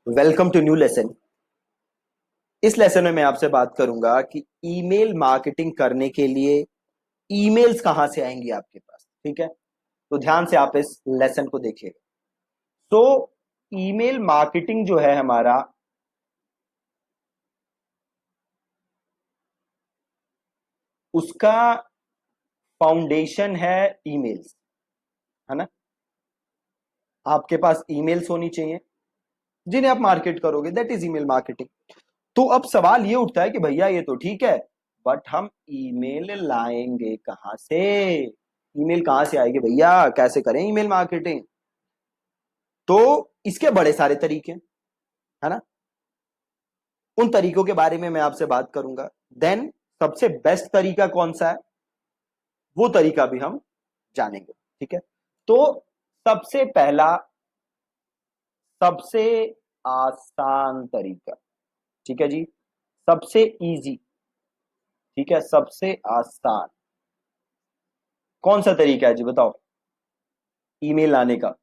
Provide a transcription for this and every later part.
Welcome to new lesson. इस lesson में मैं आपसे बात करूंगा कि ईमेल मार्केटिंग करने के लिए ईमेल्स कहां से आएंगी आपके पास। ठीक है, तो ध्यान से आप इस लेसन को देखिएगा। तो ईमेल मार्केटिंग जो है हमारा, उसका फाउंडेशन है ईमेल्स, है ना। आपके पास ईमेल्स होनी चाहिए जिन्हें आप मार्केट करोगे, दैट इज ईमेल मार्केटिंग। तो अब सवाल ये उठता है कि भैया ये तो ठीक है, बट हम ईमेल लाएंगे कहां से? ईमेल कहां से आएगी भैया, कैसे करें ईमेल मार्केटिंग? तो इसके बड़े सारे तरीके हैं, है ना। उन तरीकों के बारे में मैं आपसे बात करूंगा। देन सबसे बेस्ट तरीका कौन सा है, वो तरीका भी हम जानेंगे। ठीक है, तो सबसे पहला, सबसे आसान तरीका, ठीक है जी, सबसे इजी, ठीक है, सबसे आसान कौन सा तरीका है जी, बताओ ईमेल लाने का।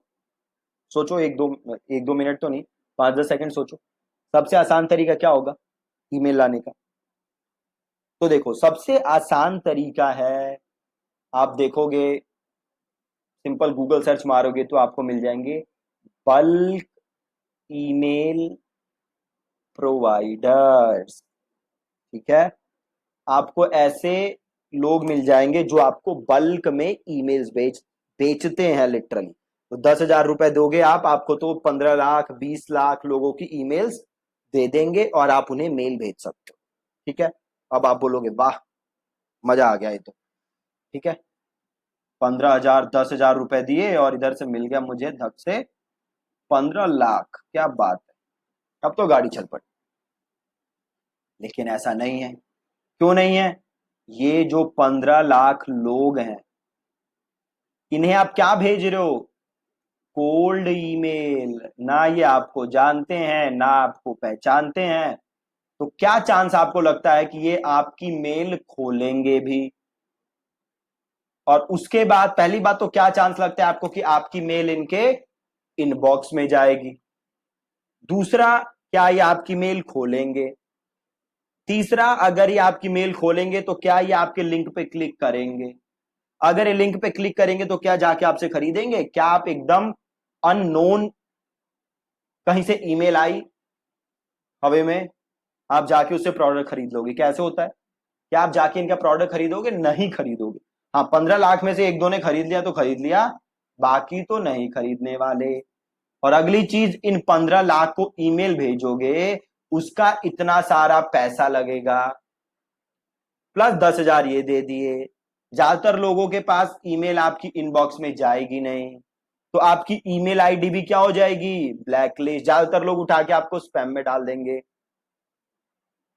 सोचो, एक दो मिनट तो नहीं, 5-10 सेकंड सोचो। सबसे आसान तरीका क्या होगा ईमेल लाने का? तो देखो, सबसे आसान तरीका है, आप देखोगे, सिंपल गूगल सर्च मारोगे तो आपको मिल जाएंगे बल्क ईमेल प्रोवाइडर्स। ठीक है, आपको ऐसे लोग मिल जाएंगे जो आपको बल्क में ईमेल्स बेचते हैं लिटरली। तो 10,000 रुपए दोगे आप, आपको तो 15 लाख 20 लाख लोगों की ईमेल्स दे देंगे और आप उन्हें मेल भेज सकते हो। ठीक है, अब आप बोलोगे वाह, मजा आ गया ये तो। ठीक है, 15,000 10,000 रुपए दिए और इधर से मिल गया मुझे धक से 15 लाख, क्या बात है, अब तो गाड़ी चल पड़ी। लेकिन ऐसा नहीं है। क्यों नहीं है? ये जो 15 लाख लोग हैं, इन्हें आप क्या भेज रहे हो? Cold email. ना ये आपको जानते हैं ना आपको पहचानते हैं, तो क्या चांस आपको लगता है कि ये आपकी मेल खोलेंगे भी? और उसके बाद पहली बात तो क्या चांस लगता है आपको कि आपकी मेल इनके इनबॉक्स में जाएगी? दूसरा, क्या ये आपकी मेल खोलेंगे? तीसरा, अगर ये आपकी मेल खोलेंगे तो क्या ये आपके लिंक पे क्लिक करेंगे? अगर ये लिंक पे क्लिक करेंगे तो क्या जाके आपसे खरीदेंगे? क्या आप एकदम अननोन कहीं से ईमेल आई हवे में, आप जाके उससे प्रोडक्ट खरीद लोगे? कैसे होता है? क्या आप जाके इनका प्रोडक्ट खरीदोगे? नहीं खरीदोगे। हाँ, 15 लाख में से एक दो ने खरीद लिया तो खरीद लिया, बाकी तो नहीं खरीदने वाले। और अगली चीज, इन 15 लाख को ईमेल भेजोगे, उसका इतना सारा पैसा लगेगा, प्लस 10,000 ये दे दिए। ज्यादातर लोगों के पास ईमेल आपकी इनबॉक्स में जाएगी नहीं, तो आपकी ईमेल आईडी भी क्या हो जाएगी? ब्लैकलिस्ट। ज्यादातर लोग उठा के आपको स्पैम में डाल देंगे,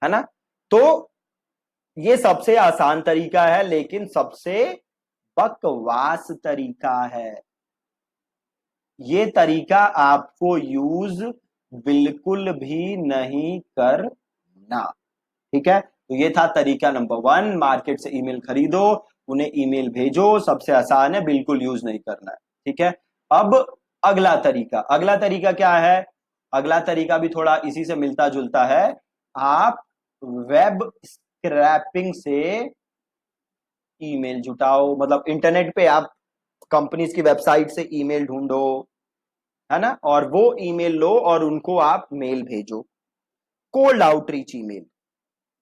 है ना। तो ये सबसे आसान तरीका है, लेकिन सबसे बकवास तरीका है। ये तरीका आपको यूज बिल्कुल भी नहीं करना। ठीक है, तो ये था तरीका नंबर 1, मार्केट से ईमेल खरीदो, उन्हें ईमेल भेजो, सबसे आसान है, बिल्कुल यूज नहीं करना है। ठीक है, अब अगला तरीका क्या है? अगला तरीका भी थोड़ा इसी से मिलता जुलता है। आप वेब स्क्रैपिंग से ईमेल जुटाओ, मतलब इंटरनेट पे आप कंपनीज की वेबसाइट से ईमेल ढूंढो, है ना, और वो ईमेल लो और उनको आप मेल भेजो। Cold outreach email.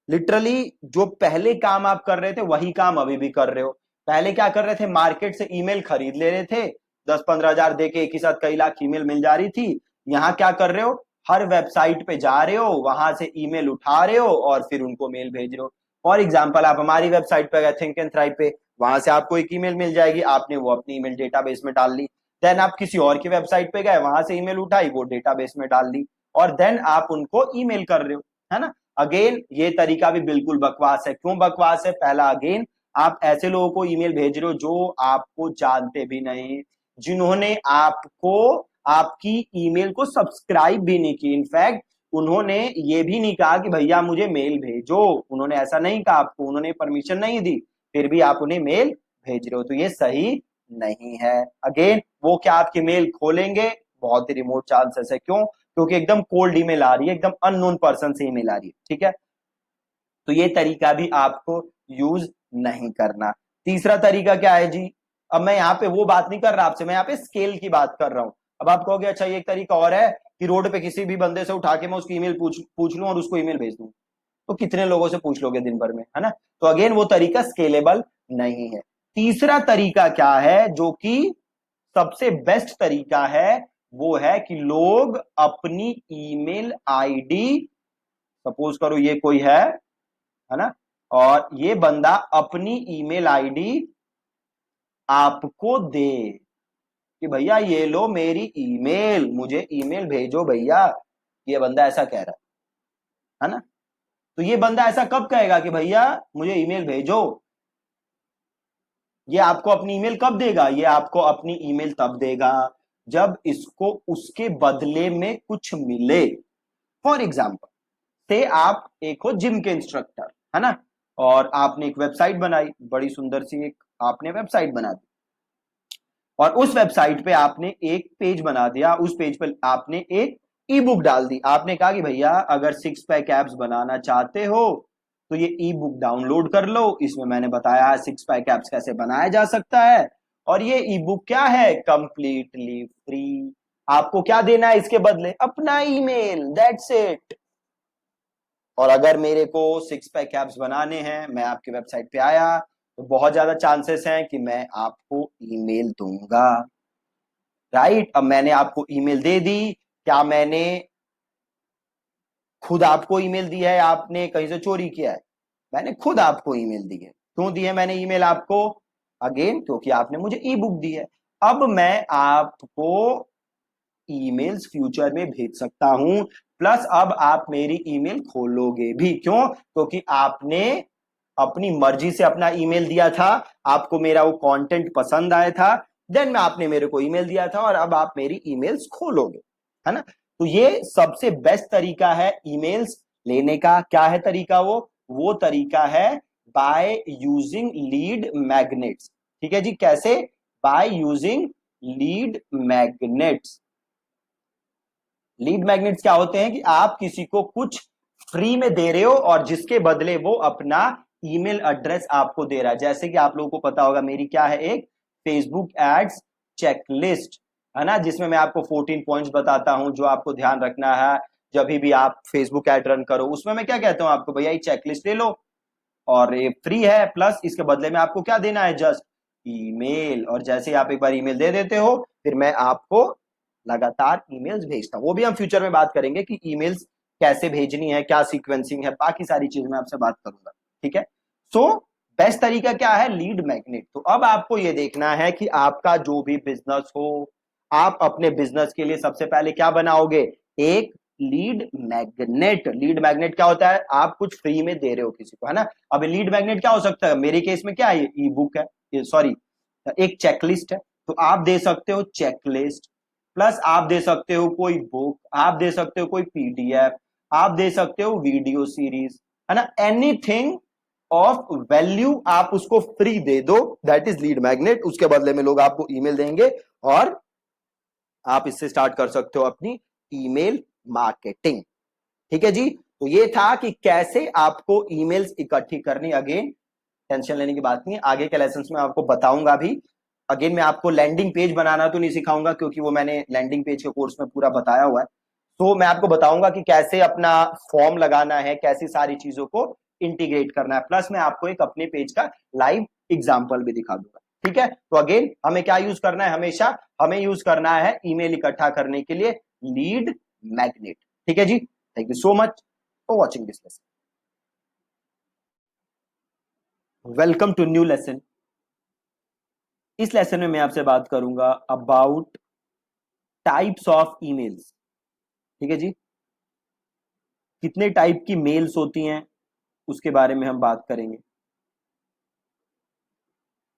लिटरली जो पहले काम आप कर रहे थे वही काम अभी भी कर रहे हो। पहले क्या कर रहे थे? मार्केट से ईमेल खरीद ले रहे थे, 10-15 हजार दे के एक ही साथ कई लाख ईमेल मिल जा रही थी। यहां क्या कर रहे हो? हर वेबसाइट पे जा रहे हो, वहां से ईमेल उठा रहे हो और फिर उनको मेल भेज रहे हो। फॉर एग्जाम्पल, आप हमारी वेबसाइट पे गए थिंक एंड थ्राइव पे, वहां से आपको एक ईमेल मिल जाएगी, आपने वो अपनी ईमेल डेटाबेस में डाल ली। देन आप किसी और की वेबसाइट पे गए, वहां से ईमेल उठाई, वो डेटाबेस में डाल ली, और देन आप उनको ईमेल कर रहे हो, है ना। अगेन ये तरीका भी बिल्कुल बकवास है। क्यों बकवास है? पहला, अगेन आप ऐसे लोगों को ईमेल भेज रहे हो जो आपको जानते भी नहीं, जिन्होंने आपको आपकी ईमेल को सब्सक्राइब भी नहीं की। इनफैक्ट उन्होंने ये भी नहीं कहा कि भैया मुझे मेल भेजो, उन्होंने ऐसा नहीं कहा आपको, उन्होंने परमिशन नहीं दी, फिर भी आप उन्हें मेल भेज रहे हो, तो ये सही नहीं है। अगेन वो क्या आपकी मेल खोलेंगे? बहुत ही रिमोट चांसेस है। क्यों? क्योंकि एकदम कोल्ड ईमेल आ रही है, एकदम अननोन पर्सन से ईमेल आ रही है। ठीक है, तो ये तरीका भी आपको यूज नहीं करना। तीसरा तरीका क्या है जी? अब मैं यहाँ पे वो बात नहीं कर रहा आपसे, मैं यहाँ पे स्केल की बात कर रहा हूं। अब आप कहोगे अच्छा ये एक तरीका और है कि रोड पे किसी भी बंदे से उठा के मैं उसकी ईमेल पूछ लूं और उसको ईमेल भेज दूं। तो कितने लोगों से पूछ लोगे दिन भर में, है ना? तो अगेन वो तरीका स्केलेबल नहीं है। तीसरा तरीका क्या है जो कि सबसे बेस्ट तरीका है, वो है कि लोग अपनी ईमेल आईडी, सपोज करो ये कोई है ना, और ये बंदा अपनी ईमेल आईडी आपको दे कि भैया ये लो मेरी ईमेल, मुझे ईमेल भेजो भैया। ये बंदा ऐसा कह रहा है ना? तो ये बंदा ऐसा कब कहेगा कि भैया मुझे ईमेल भेजो? ये आपको अपनी ईमेल कब देगा? ये आपको अपनी ईमेल तब देगा जब इसको उसके बदले में कुछ मिले। फॉर एग्जाम्पल, से आप एक हो जिम के इंस्ट्रक्टर, है ना, और आपने एक वेबसाइट बनाई, बड़ी सुंदर सी एक आपने वेबसाइट बना दी, और उस वेबसाइट पे आपने एक पेज बना दिया, उस पेज पे आपने एक ई बुक डाल दी। आपने कहा कि भैया अगर 6 पैक एप्स बनाना चाहते हो तो ये ई बुक डाउनलोड कर लो, इसमें मैंने बताया है 6 पैक एप्स कैसे बनाया जा सकता है, और ये ई बुक क्या है? Completely free. आपको क्या देना है इसके बदले? अपना ईमेल, दैट्स इट। और अगर मेरे को 6 पैक एप्स बनाने हैं, मैं आपकी वेबसाइट पे आया, तो बहुत ज्यादा चांसेस हैं कि मैं आपको ईमेल दूंगा। राइट? अब मैंने आपको ईमेल दे दी, क्या मैंने खुद आपको ईमेल दी है, आपने कहीं से चोरी किया है? मैंने खुद आपको ईमेल दी है। क्यों दी है मैंने ईमेल आपको? अगेन क्योंकि आपने मुझे ई बुक दी है। अब मैं आपको ईमेल्स फ्यूचर में भेज सकता हूं, प्लस अब आप मेरी ईमेल खोलोगे भी। क्यों? क्योंकि आपने अपनी मर्जी से अपना ईमेल दिया था, आपको मेरा वो कंटेंट पसंद आया था, देन में आपने मेरे को ईमेल दिया था और अब आप मेरी ईमेल्स खोलोगे, है ना? तो ये सबसे बेस्ट तरीका है ईमेल्स लेने का। क्या है तरीका? वो तरीका है बाय यूजिंग लीड मैग्नेट्स। ठीक है जी, कैसे? By using lead magnets. Lead magnets क्या होते हैं कि आप किसी को कुछ फ्री में दे रहे हो और जिसके बदले वो अपना ईमेल एड्रेस आपको दे रहा है। जैसे कि आप लोगों को पता होगा मेरी क्या है, एक फेसबुक एड्स चेकलिस्ट, है ना, जिसमें मैं आपको 14 पॉइंट्स बताता हूं जो आपको ध्यान रखना है जब भी आप फेसबुक एड रन करो। उसमें मैं क्या कहता हूं आपको, भैया ये चेकलिस्ट ले लो और ये फ्री है, प्लस इसके बदले में आपको क्या देना है? Just email. और जैसे ही आप एक बार ईमेल दे देते हो, फिर मैं आपको लगातार ईमेल्स भेजता हूं। वो भी हम फ्यूचर में बात करेंगे कि ईमेल्स कैसे भेजनी है, क्या सीक्वेंसिंग है, बाकी सारी चीज मैं आपसे बात करूंगा। ठीक है, सो बेस्ट तरीका क्या है? Lead magnet. तो अब आपको ये देखना है कि आपका जो भी बिजनेस हो, आप अपने बिजनेस के लिए सबसे पहले क्या बनाओगे? एक लीड मैग्नेट। लीड मैग्नेट क्या होता है? आप कुछ फ्री में दे रहे हो किसी को, है ना? अब लीड मैग्नेट क्या हो सकता है? मेरे केस में क्या है? ई बुक है, सॉरी, एक चेकलिस्ट है। तो आप दे सकते हो चेकलिस्ट, प्लस आप दे सकते हो कोई बुक, आप दे सकते हो कोई पीडीएफ, आप दे सकते हो वीडियो सीरीज, है ना, एनीथिंग ऑफ वैल्यू आप उसको फ्री दे दो, दैट इज लीड मैग्नेट। उसके बदले में लोग आपको ईमेल देंगे और आप इससे स्टार्ट कर सकते हो अपनी ईमेल मार्केटिंग। ठीक है जी, तो ये था कि कैसे आपको ईमेल्स इकट्ठी करनी। अगेन टेंशन लेने की बात नहीं है, आगे के लेसन में आपको बताऊंगा भी। अगेन मैं आपको लैंडिंग पेज बनाना तो नहीं सिखाऊंगा क्योंकि वो मैंने लैंडिंग पेज के कोर्स में पूरा बताया हुआ है। तो मैं आपको बताऊंगा कि कैसे अपना फॉर्म लगाना है, कैसी सारी चीजों को इंटीग्रेट करना है, प्लस मैं आपको एक अपने पेज का लाइव एग्जाम्पल भी दिखा दूंगा। ठीक है, तो अगेन हमें क्या यूज करना है? हमेशा हमें यूज करना है ईमेल इकट्ठा करने के लिए लीड मैग्नेट। ठीक है जी, thank you so much for watching this lesson. Welcome to new lesson. इस लेसन में मैं आपसे बात करूंगा अबाउट टाइप्स ऑफ ईमेल्स। ठीक है जी, कितने टाइप की मेल्स होती हैं उसके बारे में हम बात करेंगे।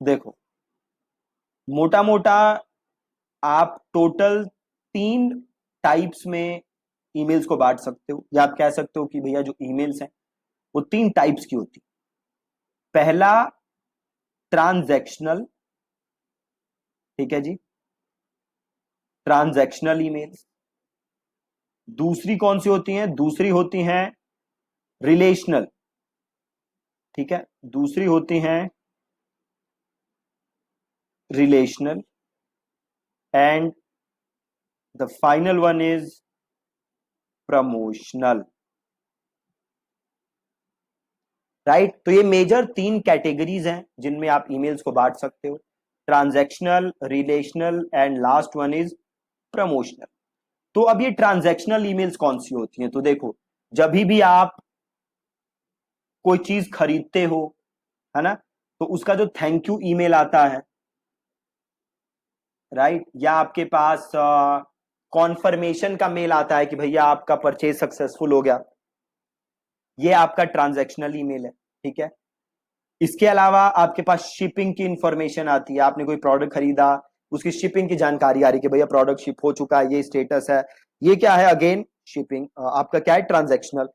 देखो, मोटा मोटा आप टोटल 3 टाइप्स में ईमेल्स को बांट सकते हो, या आप कह सकते हो कि भैया जो ईमेल्स हैं वो 3 टाइप्स की होती। पहला ट्रांजैक्शनल, ठीक है जी, ट्रांजैक्शनल ईमेल्स। दूसरी कौन सी होती हैं? दूसरी होती हैं रिलेशनल, ठीक है, दूसरी होती हैं relational, and the final one is promotional. Right, तो ये मेजर 3 कैटेगरीज हैं जिनमें आप ईमेल्स को बांट सकते हो, transactional, relational and last one is promotional. तो अब ये ट्रांजैक्शनल ईमेल्स कौन सी होती हैं? तो देखो, जब भी आप कोई चीज खरीदते हो, है ना, तो उसका जो थैंक यू ईमेल आता है, राइट, या आपके पास कॉन्फर्मेशन का मेल आता है कि भैया आपका परचेज सक्सेसफुल हो गया, ये आपका ट्रांजैक्शनल ईमेल है, ठीक है। इसके अलावा आपके पास शिपिंग की इंफॉर्मेशन आती है, आपने कोई प्रोडक्ट खरीदा, उसकी शिपिंग की जानकारी आ रही है कि भैया प्रोडक्ट शिप हो चुका है, ये स्टेटस है, ये क्या है? अगेन शिपिंग, आपका क्या है? ट्रांजैक्शनल।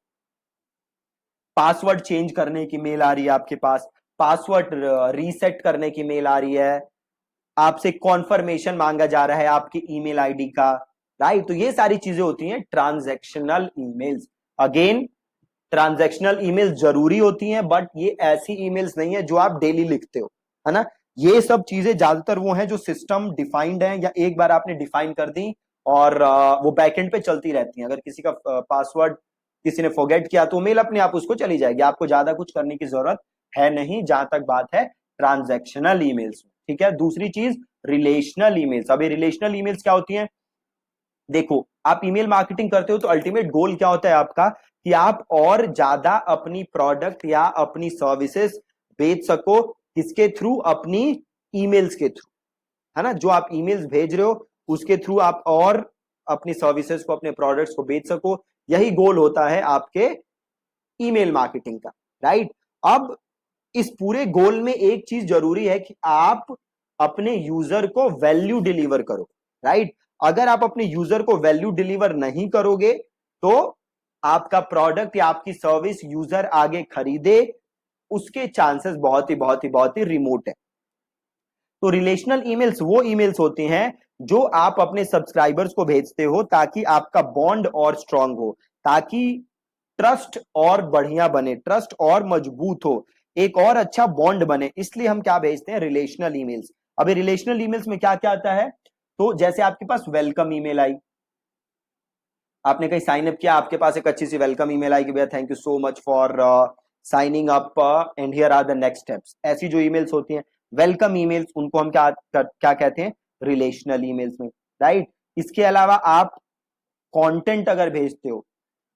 पासवर्ड चेंज करने की मेल आ रही है आपके पास, पासवर्ड रीसेट करने की मेल आ रही है, आपसे कॉन्फर्मेशन मांगा जा रहा है आपकी ईमेल आईडी का, राइट। तो ये सारी चीजें होती हैं transactional emails. Again, transactional emails जरूरी होती हैं, बट ये ऐसी ईमेल्स नहीं है जो आप डेली लिखते हो, है ना। ये सब चीजें ज्यादातर वो हैं जो सिस्टम डिफाइंड है, या एक बार आपने डिफाइन कर दी और वो बैकएंड पे चलती रहती हैं। अगर किसी का पासवर्ड किसी ने फॉरगेट किया तो मेल अपने आप उसको चली जाएगी, आपको ज्यादा कुछ करने की जरूरत है नहीं, जहां तक बात है ट्रांजैक्शनल ईमेल्स, ठीक है। दूसरी चीज रिलेशनल ईमेल्स। अब ये रिलेशनल ईमेल्स क्या होती हैं? देखो, आप ईमेल मार्केटिंग करते हो तो अल्टीमेट गोल क्या होता है आपका? कि आप और ज्यादा अपनी प्रोडक्ट या अपनी सर्विसेज बेच सको, किसके थ्रू? अपनी ईमेल्स के थ्रू, है ना। जो आप ईमेल्स भेज रहे हो उसके थ्रू आप और अपनी सर्विसेज को, अपने प्रोडक्ट्स को बेच सको, यही गोल होता है आपके ईमेल मार्केटिंग का, राइट। अब इस पूरे गोल में एक चीज जरूरी है कि आप अपने यूजर को वैल्यू डिलीवर करो, राइट। अगर आप अपने यूजर को वैल्यू डिलीवर नहीं करोगे तो आपका प्रोडक्ट या आपकी सर्विस यूजर आगे खरीदे, उसके चांसेस बहुत ही रिमोट है। तो रिलेशनल ईमेल्स वो ईमेल्स होते हैं जो आप अपने सब्सक्राइबर्स को भेजते हो ताकि आपका बॉन्ड और स्ट्रांग हो, ताकि ट्रस्ट और बढ़िया बने, ट्रस्ट और मजबूत हो, एक और अच्छा बॉन्ड बने, इसलिए हम क्या भेजते हैं? Relational emails. अभी रिलेशनल ईमेल्स में क्या क्या आता है? तो जैसे आपके पास वेलकम ईमेल आई, आपने कहीं साइन अप किया, आपके पास एक अच्छी सी वेलकम ईमेल आई कि भैया thank you so much for signing up and here are the next steps. ऐसी जो ईमेल्स होती हैं वेलकम ईमेल्स, उनको हम क्या कहते हैं? रिलेशनल ईमेल्स में, राइट। इसके अलावा आप कंटेंट अगर भेजते हो,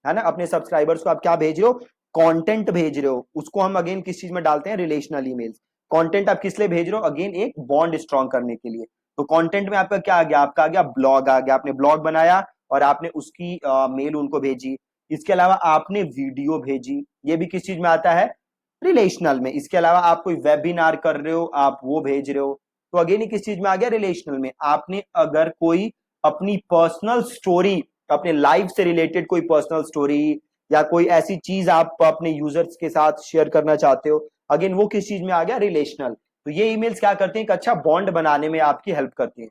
है ना, अपने सब्सक्राइबर्स को आप क्या भेज रहे हो? कंटेंट भेज रहे हो, उसको हम अगेन किस चीज में डालते हैं? Relational emails. कंटेंट आप किस लिए भेज रहे हो? अगेन एक बॉन्ड स्ट्रांग करने के लिए। तो कंटेंट में आपका क्या आ गया? आपका आ गया ब्लॉग, आ गया, आपने ब्लॉग बनाया और आपने उसकी मेल उनको भेजी। इसके अलावा आपने वीडियो भेजी, ये भी किस चीज में आता है? रिलेशनल में। इसके अलावा आप कोई वेबिनार कर रहे हो, आप वो भेज रहे हो, तो अगेन ही किस चीज में आ गया? रिलेशनल में। आपने अगर कोई अपनी पर्सनल स्टोरी, अपने लाइफ से रिलेटेड कोई पर्सनल स्टोरी या कोई ऐसी चीज आप अपने यूजर्स के साथ शेयर करना चाहते हो, अगेन वो किस चीज में आ गया? रिलेशनल। तो ये ईमेल्स क्या करते हैं? एक अच्छा बॉन्ड बनाने में आपकी हेल्प करती है।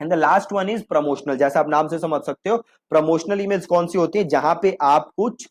And the last one is promotional. जैसा आप नाम से समझ सकते हो, प्रमोशनल ईमेल्स कौन सी होती है? जहां पे आप कुछ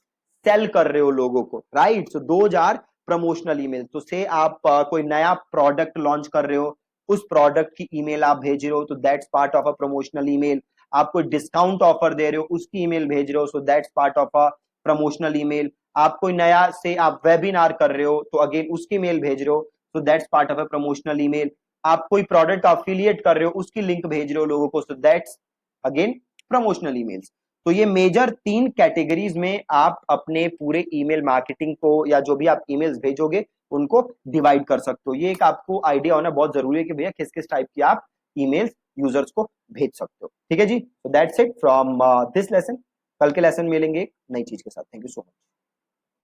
सेल कर रहे हो लोगों को, right. So those are promotional email. तो से आप कोई नया प्रोडक्ट लॉन्च कर रहे हो, उस प्रोडक्ट की ईमेल आप भेज रहे हो, तो that's part of a promotional email. आप कोई डिस्काउंट ऑफर दे रहे हो, उसकी ईमेल भेज रहे हो, so that's part of a promotional email. आप कोई नया से आप वेबिनार कर रहे हो, तो अगेन उसकी मेल भेज रहे हो, so that's part of a promotional email. आप कोई प्रोडक्ट अफिलिएट कर रहे हो, उसकी लिंक भेज रहे हो लोगों को, so that's again promotional emails. तो ये मेजर 3 कैटेगरीज में आप अपने पूरे ईमेल मार्केटिंग को, या जो भी आप ईमेल्स भेजोगे उनको डिवाइड कर सकते हो। ये एक आपको आइडिया होना बहुत जरूरी है कि भैया किस किस टाइप की आप ईमेल्स यूजर्स को भेज सकते हो, ठीक है जी। So that's it from this lesson. कल के लेसन मिलेंगे एक नई चीज के साथ। Thank you so much.